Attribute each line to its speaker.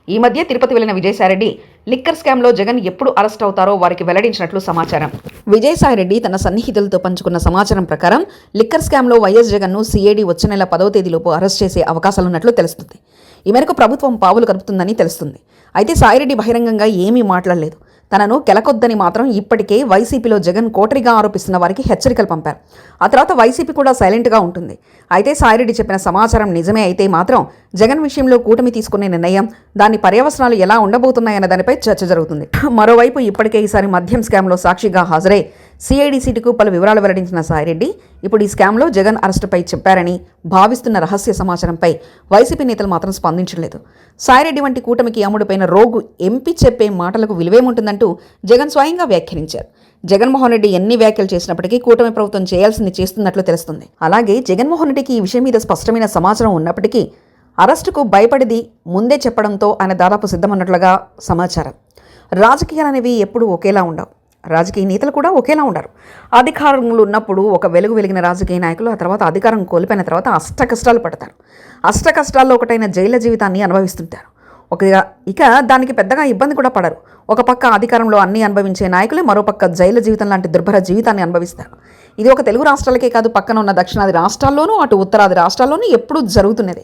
Speaker 1: ఈ మధ్య తిరుపతి వెళ్లిన విజయసాయిరెడ్డి లిక్కర్ స్కామ్లో జగన్ ఎప్పుడు అరెస్ట్ అవుతారో వారికి వెల్లడించినట్లు సమాచారం. విజయసాయిరెడ్డి తన సన్నిహితులతో పంచుకున్న సమాచారం ప్రకారం లిక్కర్ స్కామ్లో వైఎస్ జగన్ను సిఐడి వచ్చే నెల 10వ తేదీలోపు అరెస్ట్ చేసే అవకాశాలున్నట్లు తెలుస్తుంది. ఈ మేరకు ప్రభుత్వం పావులు కలుపుతుందని తెలుస్తుంది. అయితే సాయిరెడ్డి బహిరంగంగా ఏమీ మాట్లాడలేదు. తనను కెలకొద్దని మాత్రం ఇప్పటికే వైసీపీలో జగన్ కోటరిగా ఆరోపిస్తున్న వారికి హెచ్చరికలు పంపారు. ఆ తర్వాత వైసీపీ కూడా సైలెంట్గా ఉంటుంది. అయితే సాయిరెడ్డి చెప్పిన సమాచారం నిజమే అయితే మాత్రం జగన్ విషయంలో కూటమి తీసుకునే నిర్ణయం, దాని పర్యవసనాలు ఎలా ఉండబోతున్నాయన్న దానిపై చర్చ జరుగుతుంది. మరోవైపు ఇప్పటికే ఈసారి మద్యం స్కామ్లో సాక్షిగా హాజరై సిఐడి సీటుకు పలు వివరాలు వెల్లడించిన సాయిరెడ్డి ఇప్పుడు ఈ స్కామ్లో జగన్ అరెస్టుపై చెప్పారని భావిస్తున్న రహస్య సమాచారంపై వైసీపీ నేతలు మాత్రం స్పందించలేదు. సాయిరెడ్డి వంటి కూటమికి అమ్ముడుపైన రోగు ఎంపీ చెప్పే మాటలకు విలువేముంటుందంటూ జగన్ స్వయంగా వ్యాఖ్యానించారు. జగన్మోహన్ రెడ్డి ఎన్ని వ్యాఖ్యలు చేసినప్పటికీ కూటమి ప్రభుత్వం చేయాల్సింది చేస్తున్నట్లు తెలుస్తుంది. అలాగే జగన్మోహన్ రెడ్డికి ఈ విషయం మీద స్పష్టమైన సమాచారం ఉన్నప్పటికీ అరెస్టుకు భయపడిది ముందే చెప్పడంతో ఆయన దాదాపు సిద్ధమన్నట్లుగా సమాచారం. రాజకీయాలనేవి ఎప్పుడూ ఒకేలా ఉండవు. రాజకీయ నేతలు కూడా ఒకేలా ఉండరు. అధికారంలో ఉన్నప్పుడు ఒక వెలుగు వెలిగిన రాజకీయ నాయకులు ఆ తర్వాత అధికారం కోల్పోయిన తర్వాత అష్టకష్టాలు పడతారు. అష్టకష్టాల్లో ఒకటైన జైలు జీవితాన్ని అనుభవిస్తుంటారు. ఇక దానికి పెద్దగా ఇబ్బంది కూడా పడరు. ఒక పక్క అధికారంలో అన్నీ అనుభవించే నాయకులే మరోపక్క జైలు జీవితం లాంటి దుర్భర జీవితాన్ని అనుభవిస్తారు. ఇది ఒక తెలుగు రాష్ట్రాలకే కాదు, పక్కన ఉన్న దక్షిణాది రాష్ట్రాల్లోనూ అటు ఉత్తరాది రాష్ట్రాల్లోనూ ఎప్పుడూ జరుగుతున్నది.